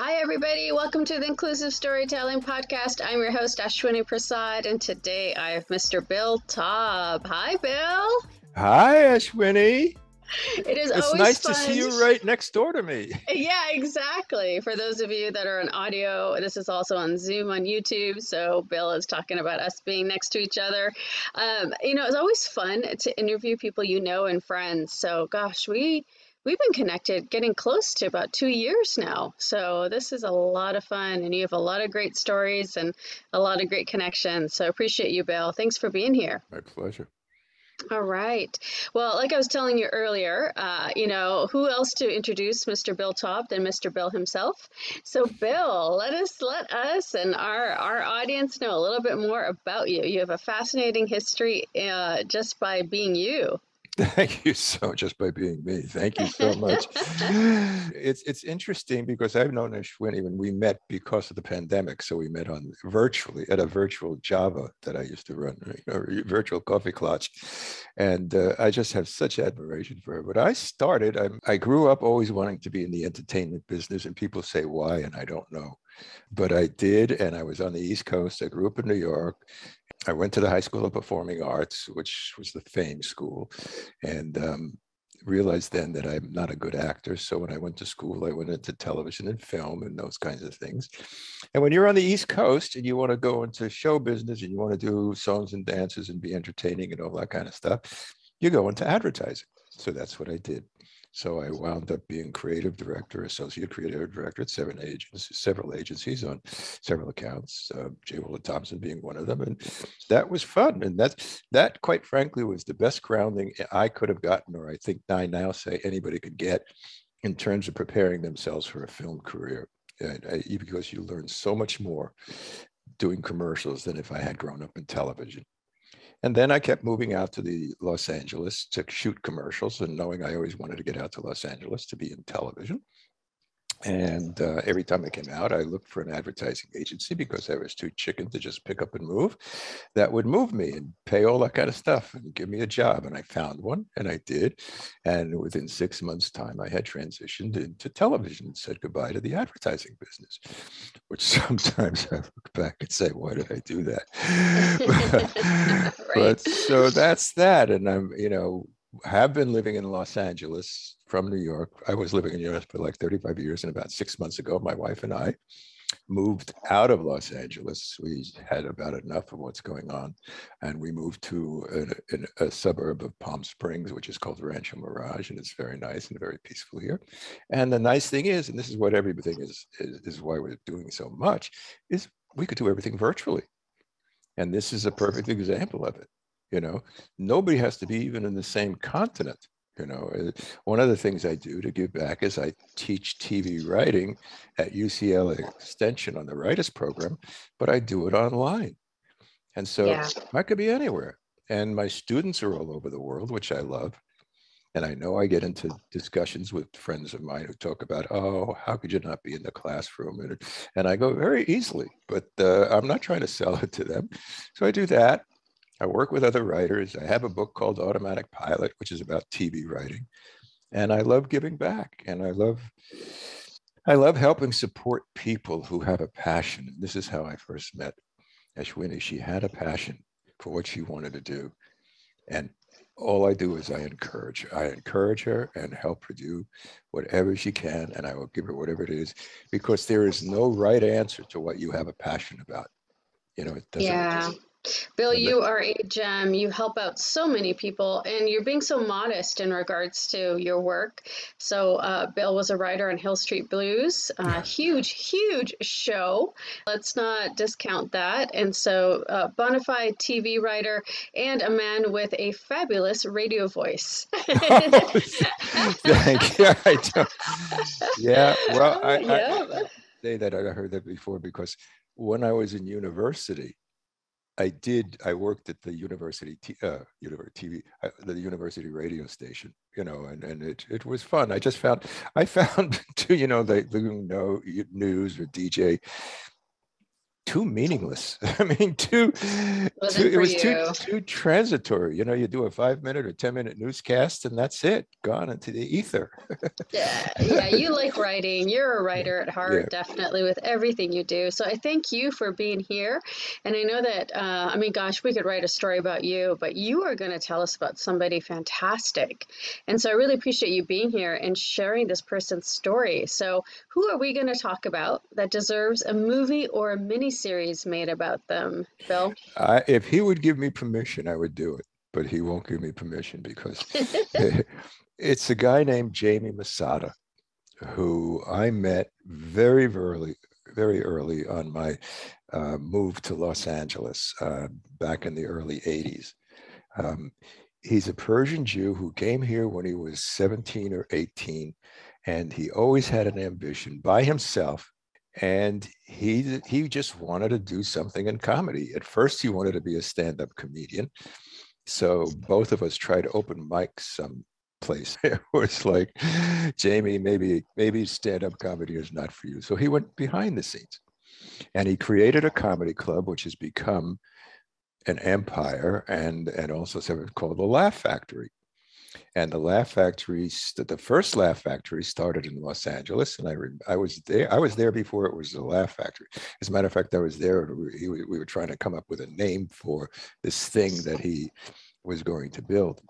Hi, everybody. Welcome to the Inclusive Storytelling Podcast. I'm your host, Ashwini Prasad, and today I have Mr. Bill Taub. Hi, Bill. Hi, Ashwini. It is It's always nice fun. to see you right next door to me. Yeah, exactly. For those of you that are on audio, this is also on Zoom on YouTube. So Bill is talking about us being next to each other. It's always fun to interview people you know and friends. So, gosh, we've been connected, getting close to about 2 years now. So this is a lot of fun, and you have a lot of great stories and a lot of great connections. So appreciate you, Bill. Thanks for being here. My pleasure. All right. Well, like I was telling you earlier, who else to introduce Mr. Bill Taub than Mr. Bill himself? So, Bill, let us and our audience know a little bit more about you. You have a fascinating history just by being you. Thank you just by being me. Thank you so much. It's interesting because I've known Ashwini when we met because of the pandemic. So we met on virtually at a virtual Java that I used to run, a virtual coffee clutch. And I just have such admiration for her. But I grew up always wanting to be in the entertainment business, and people say why, and I don't know. But I did, and I was on the East Coast. I grew up in New York. I went to the High School of Performing Arts, which was the Fame School, and realized then that I'm not a good actor. So when I went to school, I went into television and film and those kinds of things. And when you're on the East Coast and you want to go into show business and you want to do songs and dances and be entertaining and all that kind of stuff, you go into advertising. So that's what I did. So I wound up being creative director, associate creative director at several agencies on several accounts, J. Willow Thompson being one of them. And that was fun. And that, quite frankly, was the best grounding I could have gotten, or I think I now say anybody could get, in terms of preparing themselves for a film career. Because you learn so much more doing commercials than if I had grown up in television. And then I kept moving out to the Los Angeles to shoot commercials, and knowing I always wanted to get out to Los Angeles to be in television. And every time I came out, I looked for an advertising agency because I was too chicken to just pick up and move. That would move me and pay all that kind of stuff and give me a job. And I found one, and I did. And within 6 months' time, I had transitioned into television and said goodbye to the advertising business, which sometimes I look back and say, why did I do that? Right. But so that's that. And have been living in Los Angeles from New York. I was living in the US for like 35 years, and about 6 months ago, my wife and I moved out of Los Angeles. We had about enough of what's going on, and we moved to a suburb of Palm Springs, which is called Rancho Mirage, and it's very nice and very peaceful here. And the nice thing is, and this is what everything is why we're doing so much, is we could do everything virtually. And this is a perfect example of it. Nobody has to be even in the same continent. One of the things I do to give back is I teach TV writing at UCLA Extension on the Writers Program, but I do it online. And so I could be anywhere. And my students are all over the world, which I love. And I know I get into discussions with friends of mine who talk about, oh, how could you not be in the classroom? And I go very easily, but I'm not trying to sell it to them. So I do that. I work with other writers. I have a book called Automatic Pilot, which is about TV writing. And I love giving back. And I love helping support people who have a passion. And this is how I first met Ashwini. She had a passion for what she wanted to do. And all I do is I encourage her. I encourage her and help her do whatever she can. And I will give her whatever it is, because there is no right answer to what you have a passion about. It doesn't. Yeah. Bill, you are a gem. You help out so many people, and you're being so modest in regards to your work. So, Bill was a writer on Hill Street Blues, huge show. Let's not discount that. And so, bona fide TV writer and a man with a fabulous radio voice. Thank you. Yeah, well, I say that I heard that before, because when I was in university, I worked at the university the university radio station, and it was fun. I found to, the news or DJ, too meaningless. I mean, too, Wasn't it for was you. too transitory. You know, you do a 5 minute or 10 minute newscast and that's it, gone into the ether. Yeah, you like writing. You're a Yeah, writer at yeah. heart, definitely, with everything you do. So I thank you for being here. And I know that, I mean, gosh, we could write a story about you, but you are going to tell us about somebody fantastic. And so I really appreciate you being here and sharing this person's story. So who are we going to talk about that deserves a movie or a miniseries made about them, Bill? If he would give me permission, I would do it, but he won't give me permission because it's a guy named Jamie Masada who I met very early on my move to Los Angeles back in the early 80s. Um, he's a Persian Jew who came here when he was 17 or 18, and he always had an ambition by himself. And he just wanted to do something in comedy. At first, he wanted to be a stand-up comedian. So both of us tried open mics some place. It was like, Jamie, maybe stand-up comedy is not for you. So he went behind the scenes and he created a comedy club, which has become an empire, and also something called the Laugh Factory. And the Laugh Factory, the first Laugh Factory started in Los Angeles, and I was there. I was there before it was the Laugh Factory. As a matter of fact, I was there. We were trying to come up with a name for this thing that he was going to build.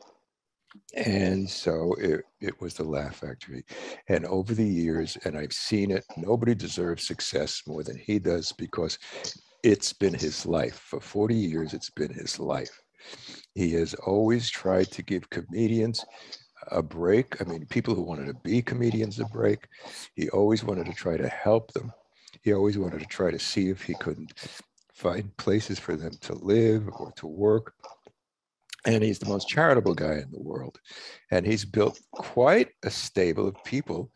And so it was the Laugh Factory. And over the years, and I've seen it, nobody deserves success more than he does because it's been his life. For 40 years, it's been his life. He has always tried to give comedians a break. I mean, people who wanted to be comedians a break. He always wanted to try to help them. He always wanted to try to see if he couldn't find places for them to live or to work. And he's the most charitable guy in the world. And he's built quite a stable of people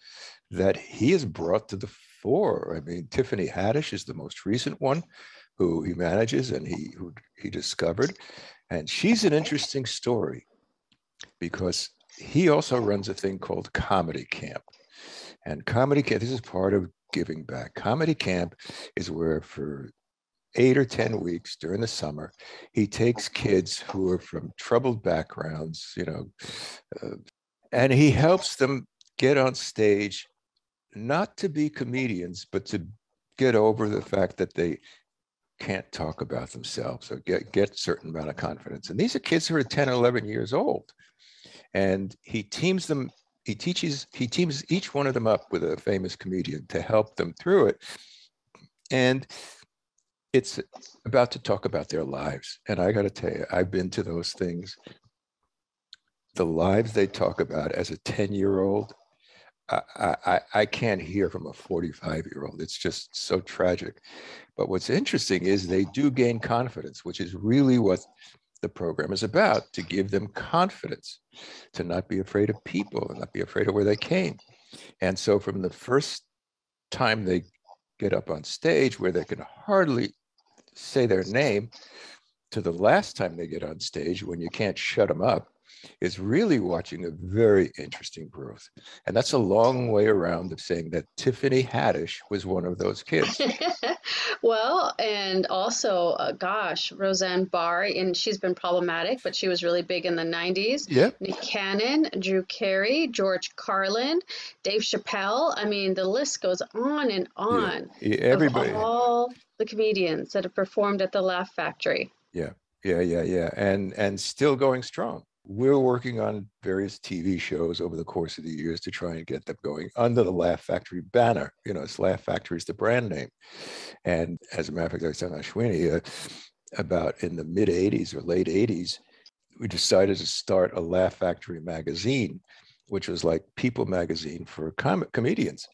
that he has brought to the fore. I mean, Tiffany Haddish is the most recent one who he manages and who he discovered. And she's an interesting story because he also runs a thing called Comedy Camp. And Comedy Camp, this is part of giving back. Comedy Camp is where for 8 or 10 weeks during the summer, he takes kids who are from troubled backgrounds, and he helps them get on stage, not to be comedians, but to get over the fact that they can't talk about themselves or get certain amount of confidence. And these are kids who are 10 or 11 years old. And he teams each one of them up with a famous comedian to help them through it. And it's about to talk about their lives. And I got to tell you, I've been to those things. The lives they talk about as a 10-year-old, I can't hear from a 45-year-old. It's just so tragic. But what's interesting is they do gain confidence, which is really what the program is about, to give them confidence, to not be afraid of people and not be afraid of where they came. And so from the first time they get up on stage where they can hardly say their name to the last time they get on stage when you can't shut them up is really watching a very interesting growth. And that's a long way around of saying that Tiffany Haddish was one of those kids. Well, and also, gosh, Roseanne Barr, and she's been problematic, but she was really big in the 90s. Yep. Nick Cannon, Drew Carey, George Carlin, Dave Chappelle. I mean, the list goes on and Yeah. on of Everybody. all the comedians that have performed at the Laugh Factory. Yeah. Yeah. And still going strong. We're working on various TV shows over the course of the years to try and get them going under the Laugh Factory banner. It's Laugh Factory is the brand name. And as a matter of fact, I was telling Ashwini about in the mid 80s or late 80s, we decided to start a Laugh Factory magazine, which was like People magazine for comedians.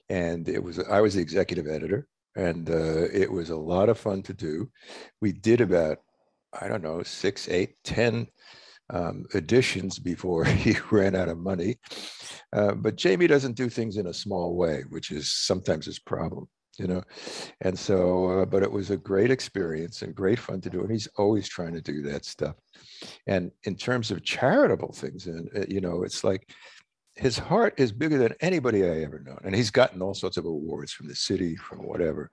And I was the executive editor, and it was a lot of fun to do. We did about, I don't know, 6, 8, 10 editions before he ran out of money. But Jamie doesn't do things in a small way, which is sometimes his problem, And so, but it was a great experience and great fun to do. And he's always trying to do that stuff. And in terms of charitable things, and it's like his heart is bigger than anybody I ever known. And he's gotten all sorts of awards from the city, from whatever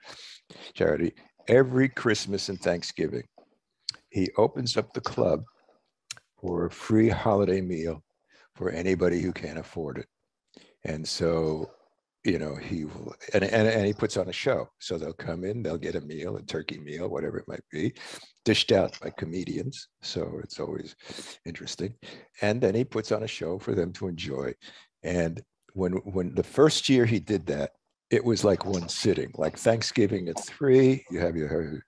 charity. every Christmas and Thanksgiving, he opens up the club for a free holiday meal for anybody who can't afford it. And so, he will, and he puts on a show. So they'll come in, they'll get a meal, a turkey meal, whatever it might be, dished out by comedians. So it's always interesting. And then he puts on a show for them to enjoy. And when the first year he did that, it was like one sitting, like Thanksgiving at 3, you have your,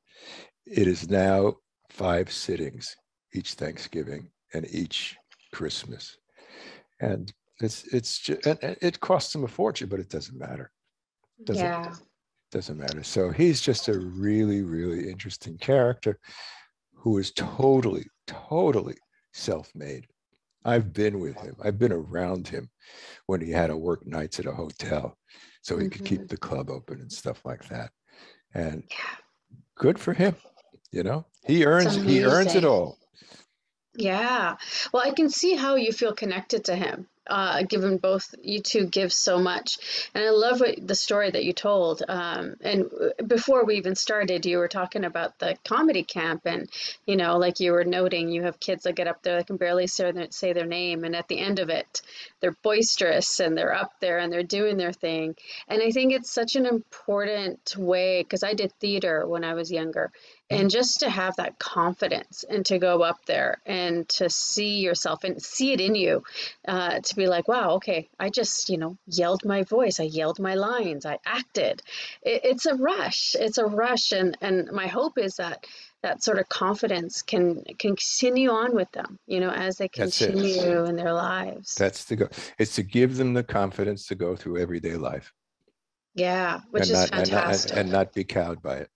it is now 5 sittings each Thanksgiving and each Christmas. And it's just, and it costs him a fortune, but it doesn't matter. Yeah. Doesn't matter. So he's just a really, really interesting character who is totally, totally self-made. I've been with him. I've been around him when he had to work nights at a hotel so he could keep the club open and stuff like that. And good for him. He earns it all. Yeah. Well, I can see how you feel connected to him, given both you two give so much. And I love the story that you told. And before we even started, you were talking about the comedy camp. And, like you were noting, you have kids that get up there that can barely say their name. And at the end of it, they're boisterous and they're up there and they're doing their thing. And I think it's such an important way, because I did theater when I was younger. And just to have that confidence and to go up there and to see yourself and see it in you, to be like, wow, okay, I just, yelled my voice, I yelled my lines, I acted. It's a rush. It's a rush. And my hope is that that sort of confidence can continue on with them, as they continue in their lives. That's the go. It's to give them the confidence to go through everyday life. Yeah, which is fantastic. And not be cowed by it.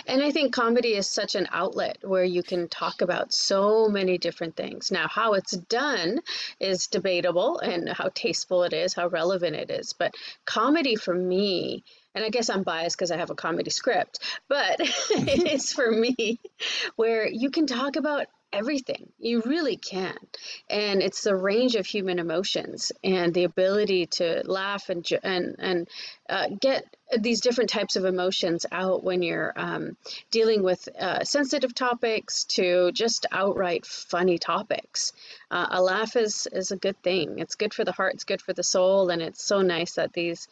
And I think comedy is such an outlet where you can talk about so many different things. Now, how it's done is debatable, and how tasteful it is, how relevant it is. But comedy for me, and I guess I'm biased because I have a comedy script, but it is for me where you can talk about everything. You really can. And it's the range of human emotions and the ability to laugh and get these different types of emotions out when you're dealing with sensitive topics to just outright funny topics. A laugh is a good thing. It's good for the heart, it's good for the soul, and it's so nice that these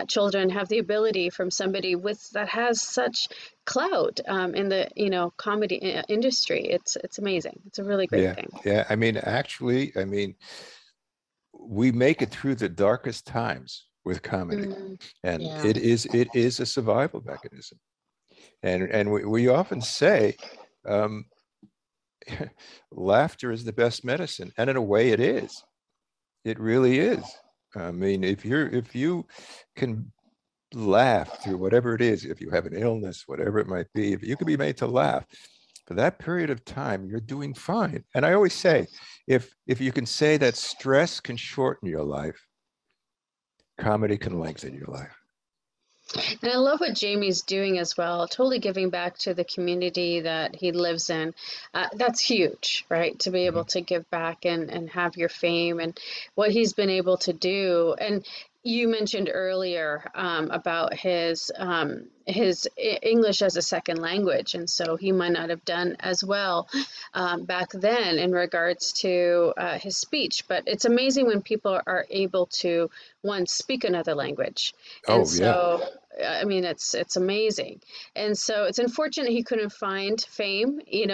children have the ability from somebody that has such clout in the comedy industry. It's amazing. It's a really great thing. Yeah. Actually, we make it through the darkest times with comedy, and it is a survival mechanism. And we often say, laughter is the best medicine, and in a way, it is. It really is. If you can laugh through whatever it is, if you have an illness, whatever it might be, if you can be made to laugh for that period of time, you're doing fine. And I always say, if you can say that stress can shorten your life, comedy can lengthen your life. And I love what Jamie's doing as well, totally giving back to the community that he lives in. That's huge, right? To be able to give back and have your fame and what he's been able to do. And you mentioned earlier about his English as a second language, and so he might not have done as well back then in regards to his speech. But it's amazing when people are able to, one, speak another language, and it's amazing. And so it's unfortunate he couldn't find fame, in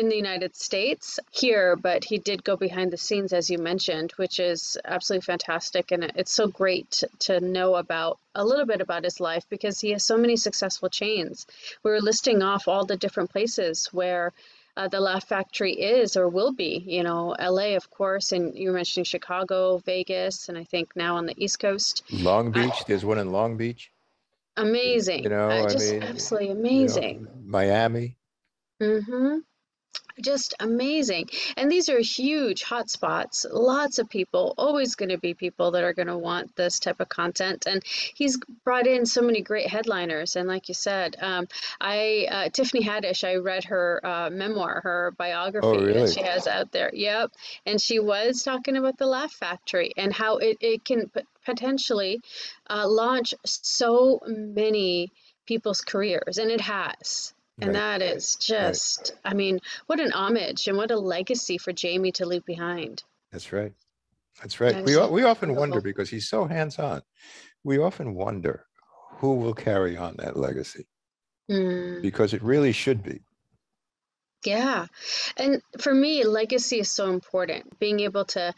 the United States here, but he did go behind the scenes, as you mentioned, which is absolutely fantastic. And it's so great to know about a little bit about his life, because he has so many successful chains. We were listing off all the different places where the Laugh Factory is or will be, LA, of course, and you were mentioning Chicago, Vegas, and I think now on the East Coast. Long Beach, there's one in Long Beach. Amazing. Absolutely amazing. Miami. Just amazing. And these are huge hotspots. Lots of people, always going to be people that are going to want this type of content. And he's brought in so many great headliners. And like you said, Tiffany Haddish, I read her memoir, her biography that she has out there. Yep. And she was talking about the Laugh Factory and how it can potentially launch so many people's careers, and it has. And Right. that is Right. just, I mean, what an homage and what a legacy for Jamie to leave behind. That's right. That's right. That is just We often wonder beautiful. because he's so hands-on. We often wonder who will carry on that legacy Mm. because it really should be. Yeah. And for me, legacy is so important. Being able to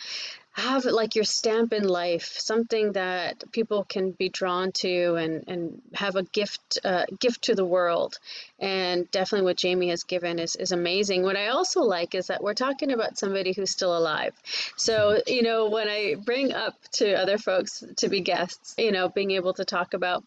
have like your stamp in life, something that people can be drawn to and have a gift to the world. And definitely what Jamie has given is amazing. What I also like is that we're talking about somebody who's still alive. So, when I bring up to other folks to be guests, being able to talk about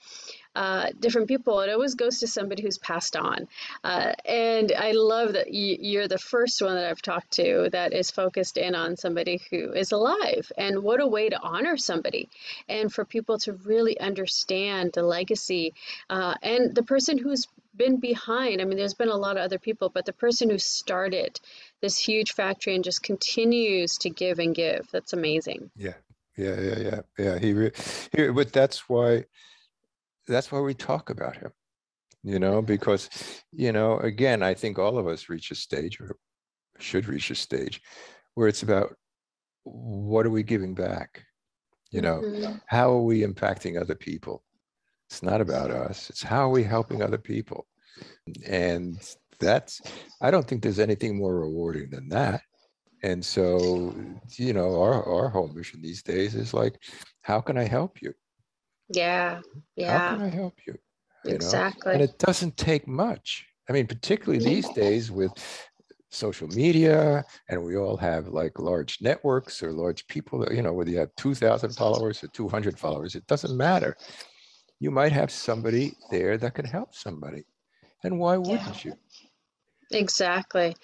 different people, it always goes to somebody who's passed on. And I love that you're the first one that I've talked to that is focused in on somebody who is alive. And what a way to honor somebody and for people to really understand the legacy and the person who's been behind. I mean, there's been a lot of other people, but the person who started this huge factory and just continues to give and give. That's amazing. Yeah. Yeah. But that's why we talk about him, because, again, I think all of us reach a stage or should reach a stage where it's about what are we giving back? Mhm. How are we impacting other people? It's not about us. It's how are we helping other people? And that's, I don't think there's anything more rewarding than that. And so, our whole mission these days is like, how can I help you? Yeah, How can yeah, I help you? And exactly. it doesn't take much. I mean, particularly these days with social media, and we all have like large networks or large people that, whether you have 2,000 followers or 200 followers, it doesn't matter. You might have somebody there that can help somebody. And why Yeah, wouldn't you? exactly.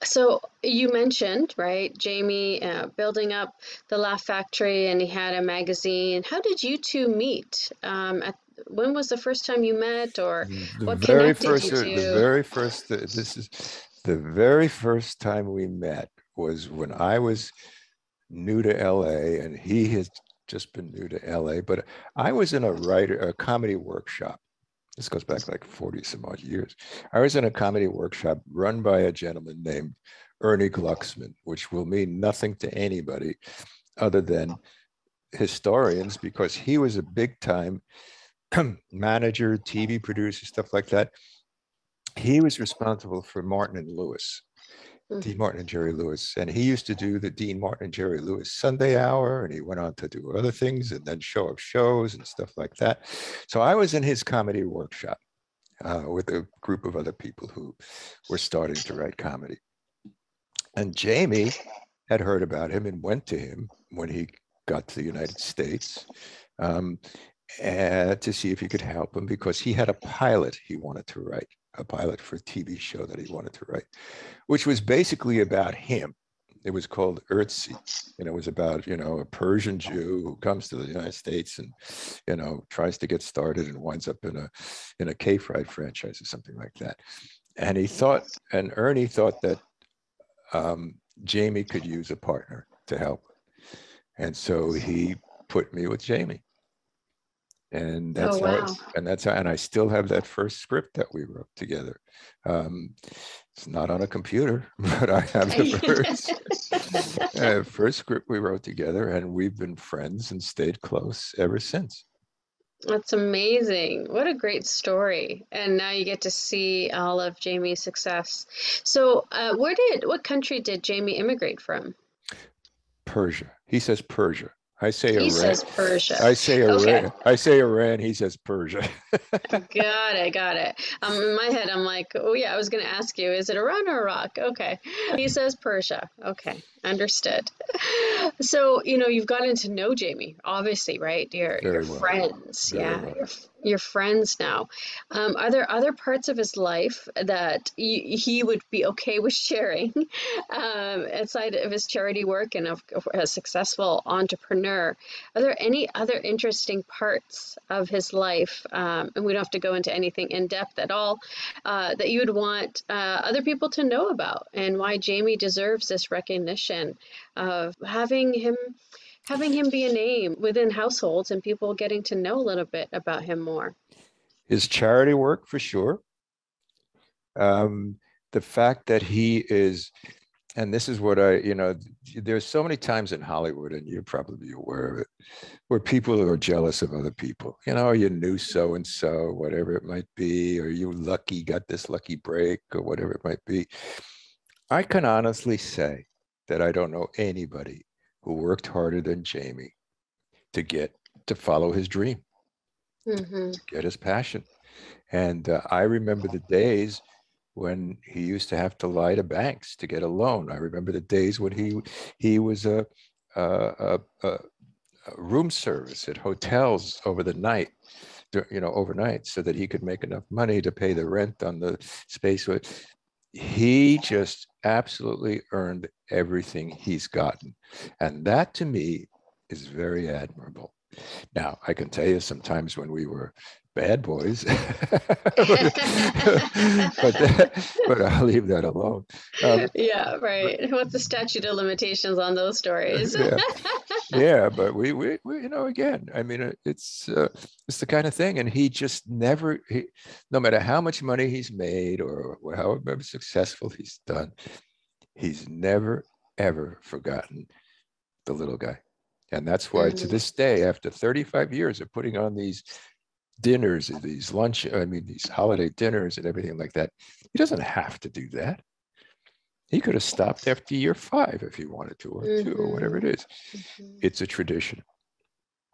So you mentioned, right, Jamie building up the Laugh Factory, and he had a magazine. How did you two meet? When was the first time you met, or The what very connected you first, two? this is the very first time we met was when I was new to LA and he had just been new to LA. But I was in a comedy workshop. This goes back like 40 some odd years. I was in a comedy workshop run by a gentleman named Ernie Glucksman, which will mean nothing to anybody other than historians, because he was a big time manager, TV producer, stuff like that. He was responsible for Martin and Lewis, Dean Martin and Jerry Lewis. And he used to do the Dean Martin and Jerry Lewis Sunday Hour, and he went on to do other things and then show up shows and stuff like that. So I was in his comedy workshop with a group of other people who were starting to write comedy. And Jamie had heard about him and went to him when he got to the United States um, and to see if he could help him because he had a pilot he wanted to write, a pilot for a TV show that he wanted to write, which was basically about him. It was called Ötzi, and it was about, a Persian Jew who comes to the United States and, tries to get started and winds up in a K-Fried franchise or something like that. And Ernie thought that Jamie could use a partner to help. And so he put me with Jamie. And Oh, that's how wow. and I still have that first script that we wrote together. It's not on a computer, but I have the first script we wrote together, and we've been friends and stayed close ever since. That's amazing. What a great story. And now you get to see all of Jamie's success. So, what country did Jamie immigrate from? Persia. He says Persia. I say He Iran. says Persia. I say Okay. Iran. I say Iran. He says Persia. Got it, got it. In my head, I'm like, oh yeah, I was going to ask you, is it Iran or Iraq? Okay. He says Persia. Okay, understood. So, you've gotten to know Jamie, obviously, right? You're Very well. friends. Very Yeah, well. you're friends now. Are there other parts of his life that he would be okay with sharing outside of his charity work and of a successful entrepreneur? Are there any other interesting parts of his life, and we don't have to go into anything in depth at all, that you would want other people to know about, and why Jamie deserves this recognition of having him be a name within households and people getting to know a little bit about him more? His charity work for sure. The fact that he is, and this is what there's so many times in Hollywood, and you're probably aware of it, where people are jealous of other people. You knew so and so, whatever it might be, or you lucky got this lucky break, or whatever it might be. I can honestly say that I don't know anybody who worked harder than Jamie to follow his dream, Mm-hmm. to get his passion. And I remember the days when he used to have to lie to banks to get a loan. I remember the days when he was a room service at hotels over the night, overnight, so that he could make enough money to pay the rent on the space. He just absolutely earned everything he's gotten. And that to me is very admirable. Now, I can tell you sometimes when we were bad boys, but I'll leave that alone. Yeah, right. What's the statute of limitations on those stories? Yeah, yeah, but we again, I mean, it's the kind of thing, and he just never, no matter how much money he's made or however successful he's done, he's never ever forgotten the little guy. And that's why to this day, after 35 years of putting on these dinners, these these holiday dinners and everything like that, he doesn't have to do that. He could have stopped after year 5 if he wanted to, or 2, or whatever it is. It's a tradition.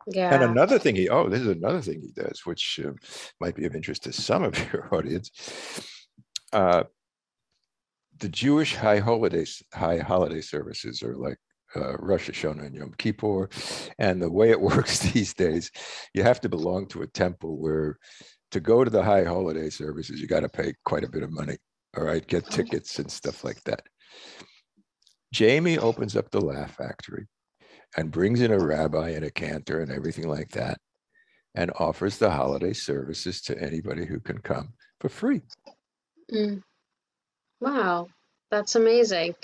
Yeah. And another thing this is another thing he does, which might be of interest to some of your audience. The Jewish high holiday services are like Rosh Hashanah and Yom Kippur. And the way it works these days, you have to belong to a temple where to go to the high holiday services, you got to pay quite a bit of money. All right, get tickets and stuff like that. Jamie opens up the Laugh Factory and brings in a rabbi and a cantor and everything like that, and offers the holiday services to anybody who can come for free. Wow, that's amazing.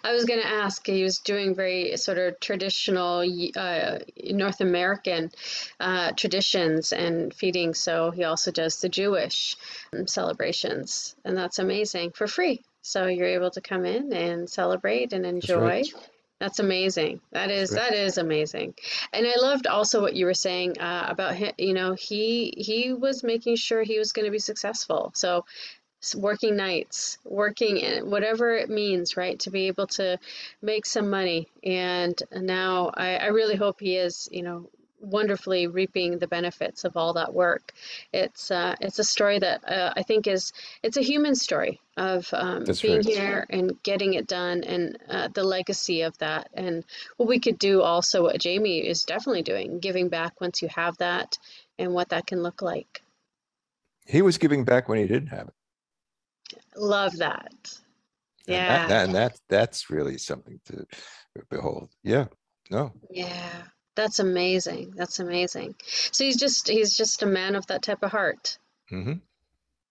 I was going to ask, he was doing very sort of traditional North American traditions and feeding, so he also does the Jewish celebrations, and that's amazing for free. So you're able to come in and celebrate and That's right. enjoy. That's amazing. That's right. That is amazing. And I loved also what you were saying about him. He was making sure he was going to be successful. So working nights, working in whatever it means, right, to be able to make some money. And now I really hope he is, wonderfully reaping the benefits of all that work. It's a story that I think it's a human story of being right. here and getting it done, and the legacy of that. And what we could do also, what Jamie is definitely doing, giving back once you have that, and what that can look like. He was giving back when he didn't have it. Love that. And Yeah. that's really something to behold. Yeah. No. Yeah. That's amazing. That's amazing. So he's just a man of that type of heart. Mm-hmm.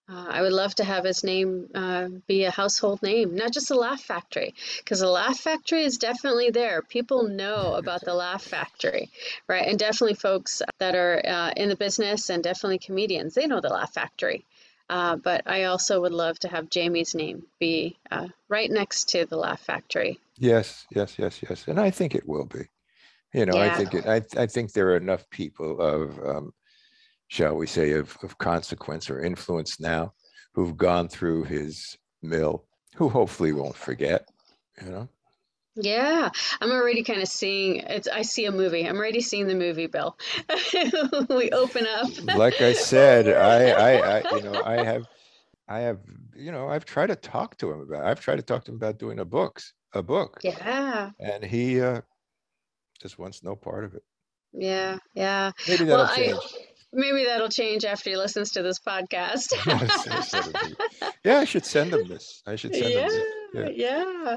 I would love to have his name be a household name, not just the Laugh Factory, because the Laugh Factory is definitely there. People know about the Laugh Factory, right? And definitely folks that are in the business, and definitely comedians, they know the Laugh Factory. But I also would love to have Jamie's name be right next to the Laugh Factory. Yes, yes, yes, yes. And I think it will be. Yeah. I think there are enough people of shall we say, of consequence or influence now who've gone through his mill, who hopefully won't forget, you know? Yeah, I'm already kind of seeing it. I see a movie. I'm already seeing the movie, Bill. We open up. Like I said, I have, I've tried to talk to him about doing a book, Yeah. and he just wants no part of it. Yeah, yeah. Maybe Well, that'll change. maybe that'll change after he listens to this podcast. Yeah, I should send him this. Yeah, Yeah. yeah.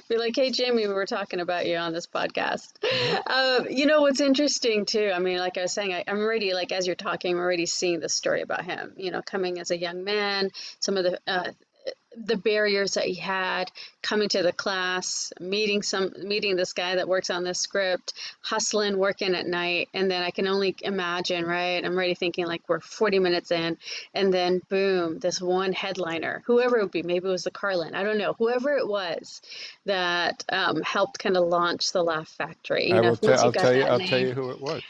Be like, hey, Jamie, we were talking about you on this podcast. Mhm. What's interesting too, I mean, like I was saying, I'm already, like, as you're talking, I'm already seeing the story about him, coming as a young man, some of the the barriers that he had coming to the class, meeting this guy that works on this script, hustling, working at night, and then I can only imagine, right? I'm already thinking like we're 40 minutes in, and then boom, this one headliner, whoever it would be, maybe it was the Carlin, I don't know, whoever it was that helped kind of launch the Laugh Factory. I will tell. Once you got that I'll tell name, you who it was.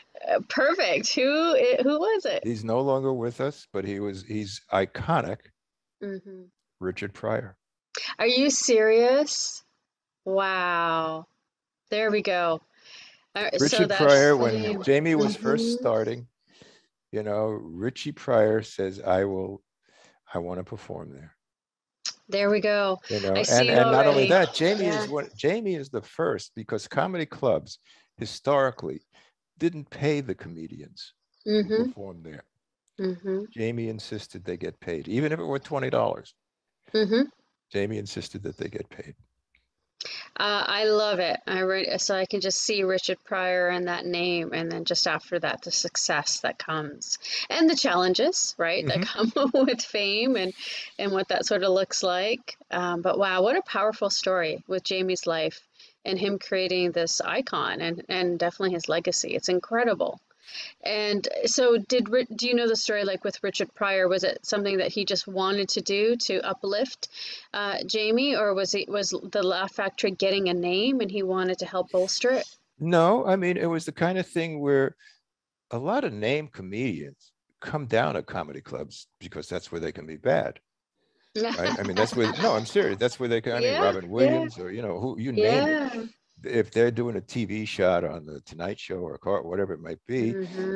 perfect. Who was it? He's no longer with us, but he's iconic. Hmm. Richard Pryor. Are you serious? Wow. There we go. So Richard that Pryor, when fame. Jamie was first Hmm. starting, Richie Pryor says, I want to perform there. There we go. I And see it not only already. that, Yeah. Jamie is the first, because comedy clubs historically didn't pay the comedians who Mm-hmm. performed there. Mm-hmm. Jamie insisted they get paid, even if it were $20. Mm-hmm. Jamie insisted that they get paid. I love it. So I can just see Richard Pryor and that name, and then just after that, the success that comes, and the challenges, right, that Mm-hmm. come with fame, and what that sort of looks like. But wow, what a powerful story with Jamie's life and him creating this icon, and definitely his legacy. It's incredible. And so, do you know the story like with Richard Pryor? Was it something that he just wanted to do to uplift Jamie, or was the Laugh Factory getting a name and he wanted to help bolster it? No, I mean, it was the kind of thing where a lot of name comedians come down to comedy clubs because that's where they can be bad, right? I mean, that's where, no, I'm serious. That's where they can, I mean, Yeah, Robin yeah, Williams, or, who you name it. yeah. If they're doing a TV shot on the Tonight Show or whatever it might be,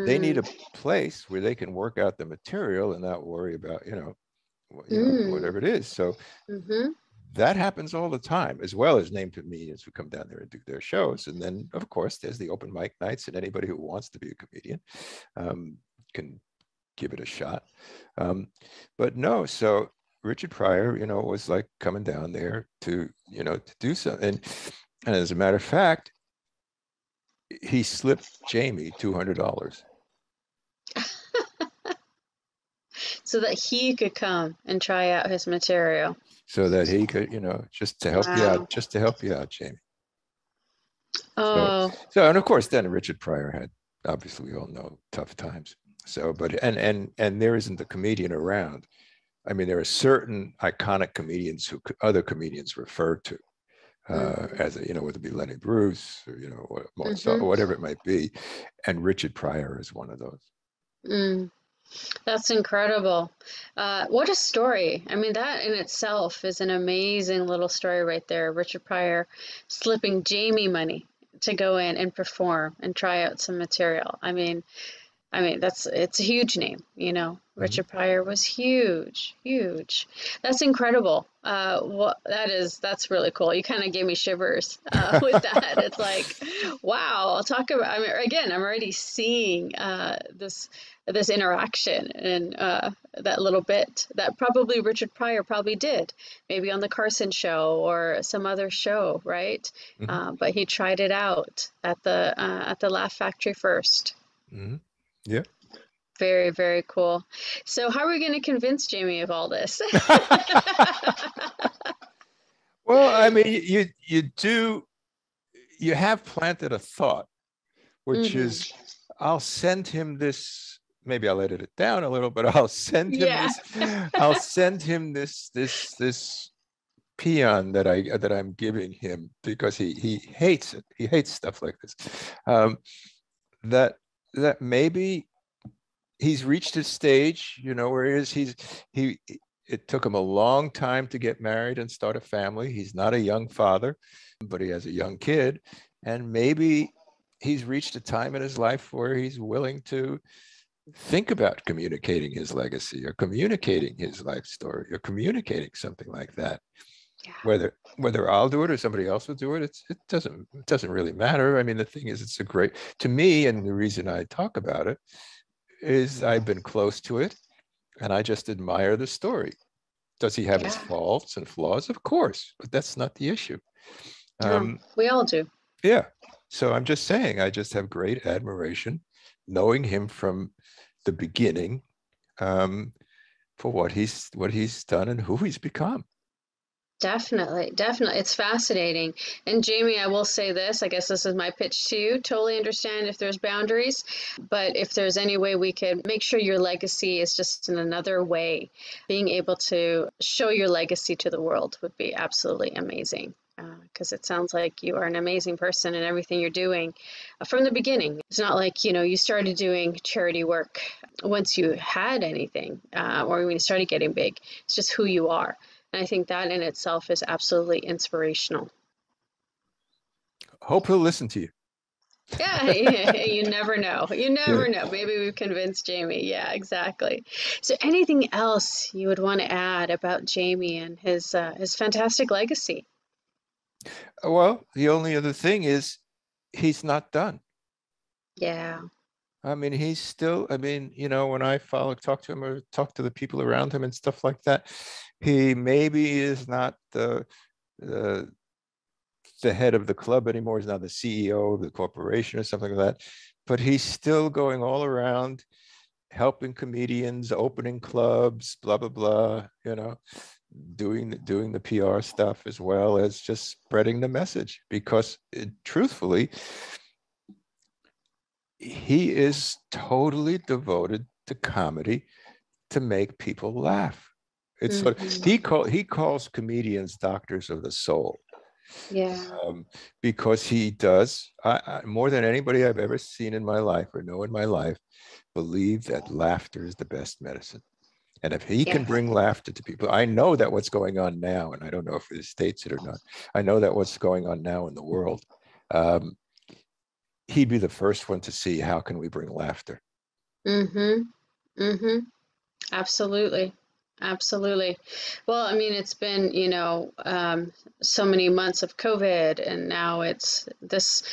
they need Mm-hmm. a place where they can work out the material and not worry about, Mm. whatever it is. So Mm-hmm. that happens all the time, as well as name comedians who come down there and do their shows. And then, of course, there's the open mic nights, and anybody who wants to be a comedian can give it a shot. But no, so Richard Pryor, was like coming down there to do something. And as a matter of fact, he slipped Jamie $200 So that he could come and try out his material. so that he could, just to help you Wow. out, Jamie. So, Oh. and of course, then Richard Pryor had, obviously, we all know, tough times. So, but and there isn't a comedian around. I mean, there are certain iconic comedians who other comedians refer to Mm-hmm. as whether it be Lenny Bruce or Mozart Mm-hmm. or whatever it might be, and Richard Pryor is one of those. Mm. That's incredible. What a story. I mean, that in itself is an amazing little story right there. Richard Pryor slipping Jamie money to go in and perform and try out some material. I mean, it's a huge name, you know. Mm-hmm. Richard Pryor was huge, huge. That's incredible. That's really cool. You kind of gave me shivers with that. It's like, wow. I'll talk about. I mean, again, I'm already seeing this interaction and that little bit that probably Richard Pryor probably did, maybe on the Carson show or some other show, right? Mm-hmm. But he tried it out at the Laugh Factory first. Mm-hmm. Yeah. Very, very cool. So, how are we going to convince Jamie of all this? Well, I mean, you have planted a thought, which Hmm. is, I'll send him this. Maybe I'll edit it down a little, but I'll send him Yeah. this. I'll send him this peon that I'm giving him, because he hates it. He hates stuff like this. That that maybe he's reached his stage, where he it took him a long time to get married and start a family. He's not a young father, but he has a young kid. And maybe he's reached a time in his life where he's willing to think about communicating his legacy, or communicating his life story, or communicating something like that. Yeah. Whether I'll do it or somebody else will do it, it doesn't really matter. I mean, the thing is, it's a great, to me, and the reason I talk about it is I've been close to it, and I just admire the story. Does he have his Yeah. faults and flaws? Of course, but that's not the issue. No, we all do. Yeah. So I'm just saying, I just have great admiration, knowing him from the beginning, for what he's done and who he's become. Definitely, definitely. It's fascinating. And Jamie, I will say this, I guess this is my pitch to you. Totally understand if there's boundaries, but if there's any way we could make sure your legacy is just in another way, being able to show your legacy to the world would be absolutely amazing. Because it sounds like you are an amazing person in everything you're doing from the beginning. It's not like, you started doing charity work once you had anything, or when you started getting big. It's just who you are. And I think that in itself is absolutely inspirational. Hope he'll listen to you. Yeah, you never know. You Yeah. never know. Maybe we've convinced Jamie. Yeah, exactly. So, anything else you would want to add about Jamie and his fantastic legacy? Well, the only other thing is he's not done. Yeah. I mean, he's still, I mean, when I talk to him or talk to the people around him and stuff like that, he maybe is not the, the head of the club anymore. He's now the CEO of the corporation or something like that. But he's still going all around helping comedians, opening clubs, blah, blah, blah, doing the PR stuff as well as just spreading the message. Because truthfully, he is totally devoted to comedy to make people laugh. It's sort of, Hmm. he calls comedians doctors of the soul, Yeah. because he does, more than anybody I've ever seen in my life or know in my life, believe that laughter is the best medicine. And if he can Yeah. bring laughter to people, I know that what's going on now, and I don't know if it states it or not, I know that what's going on now in the world, um, he'd be the first one to see how can we bring laughter. Mm-hmm. Mm-hmm. Absolutely. Absolutely. Well, I mean, it's been, so many months of COVID, and now it's this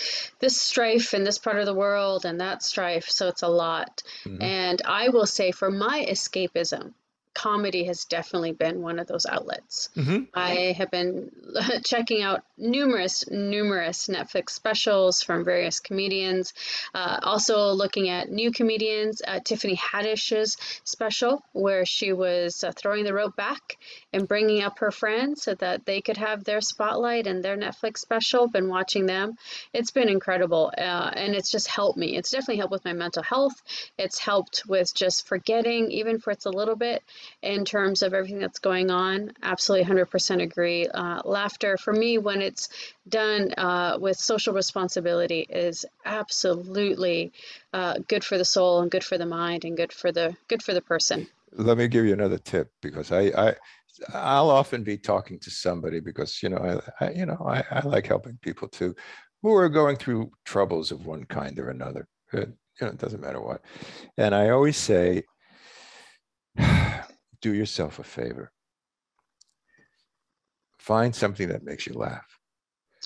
strife in this part of the world and that strife, so it's a lot. Mm-hmm. And I will say for my escapism, comedy has definitely been one of those outlets. Mm-hmm. I have been checking out numerous Netflix specials from various comedians. Also looking at new comedians, Tiffany Haddish's special, where she was throwing the rope back and bringing up her friends so that they could have their spotlight and their Netflix special. Been watching them. It's been incredible. And it's just helped me. It's definitely helped with my mental health. It's helped with just forgetting, even for it's a little bit, in terms of everything that's going on. Absolutely 100% agree. Laughter, for me, when it's done with social responsibility, is absolutely good for the soul and good for the mind and good for the person. Let me give you another tip, because I'll often be talking to somebody because I like helping people too, who are going through troubles of one kind or another. It doesn't matter what, and I always say, do yourself a favor, find something that makes you laugh.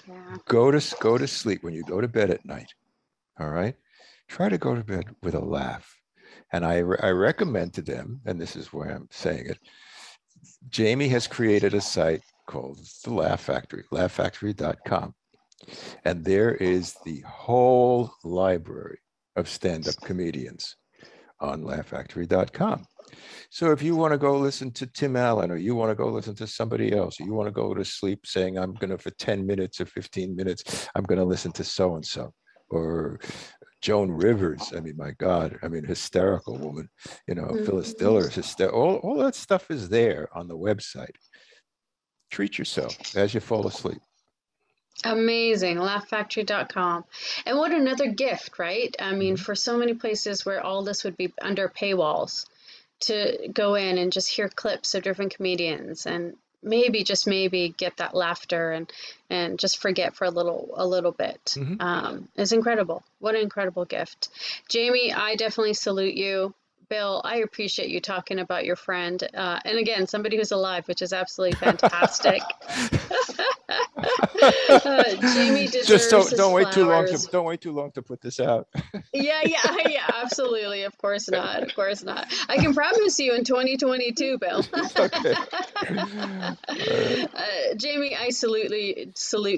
Yeah. Go to sleep when you go to bed at night. All right, try to go to bed with a laugh. And I recommend to them, and this is why I'm saying it, Jamie has created a site called the Laugh Factory, laughfactory.com. And there is the whole library of stand-up comedians on laughfactory.com. So if you want to go listen to Tim Allen, or you want to go listen to somebody else, or you want to go to sleep saying, I'm going to, for 10 minutes or 15 minutes, I'm going to listen to so-and-so, or Joan Rivers. I mean, my God, I mean, hysterical woman, Phyllis Mhm. Diller, all that stuff is there on the website. Treat yourself as you fall asleep. Amazing. Laughfactory.com. And what another gift, right? I mean, Mhm. for so many places where all this would be under paywalls, to go in and just hear clips of different comedians and maybe just maybe get that laughter and just forget for a little bit, Mhm. is incredible. What an incredible gift. Jamie, I definitely salute you. Bill, I appreciate you talking about your friend, and again, somebody who's alive, which is absolutely fantastic. Jamie Just deserves his flowers. don't wait too long to put this out. Yeah, yeah, yeah, absolutely. Of course not. Of course not. I can promise you in 2022, Bill. Okay. All right. Jamie, I salute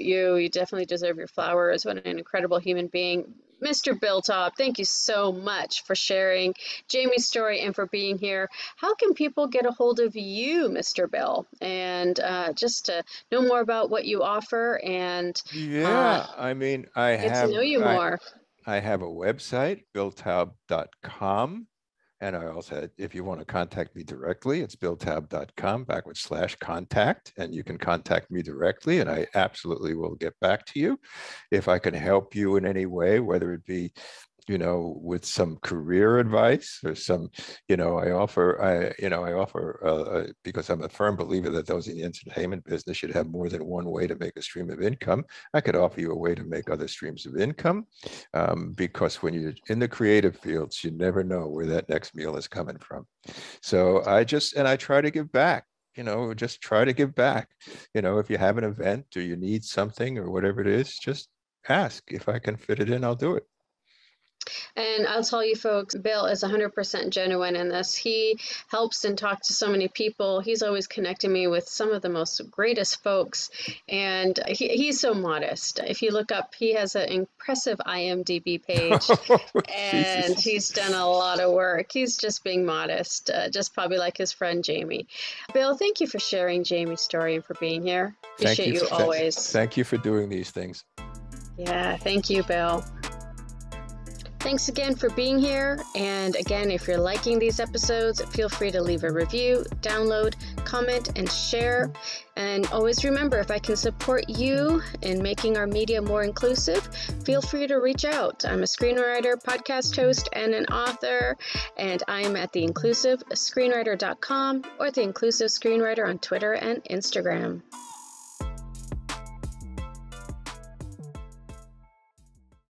you. You definitely deserve your flowers. What an incredible human being. Mr. Bill Taub, thank you so much for sharing Jamie's story and for being here. How can people get a hold of you, Mr. Bill, and just to know more about what you offer and Yeah, I mean, get to know you more? I have a website, billtaub.com. And I also, if you want to contact me directly, it's billtaub.com/contact. And you can contact me directly, and I absolutely will get back to you. If I can help you in any way, whether it be, with some career advice or some, I offer, because I'm a firm believer that those in the entertainment business should have more than one way to make a stream of income. I could offer you a way to make other streams of income, because when you're in the creative fields, you never know where that next meal is coming from. So I try to give back. Just try to give back. If you have an event or you need something or whatever it is, just ask. If I can fit it in, I'll do it. And I'll tell you folks, Bill is 100% genuine in this. He helps and talks to so many people. He's always connecting me with some of the most greatest folks. And he's so modest. If you look up, he has an impressive IMDb page. And he's done a lot of work. He's just being modest, just probably like his friend Jamie. Bill, thank you for sharing Jamie's story and for being here. Appreciate you always. Thank you for doing these things. Yeah, thank you, Bill. Thanks again for being here. And again, if you're liking these episodes, feel free to leave a review, download, comment, and share. And always remember, if I can support you in making our media more inclusive, feel free to reach out. I'm a screenwriter, podcast host, and an author, and I'm at theinclusivescreenwriter.com or The Inclusive Screenwriter on Twitter and Instagram.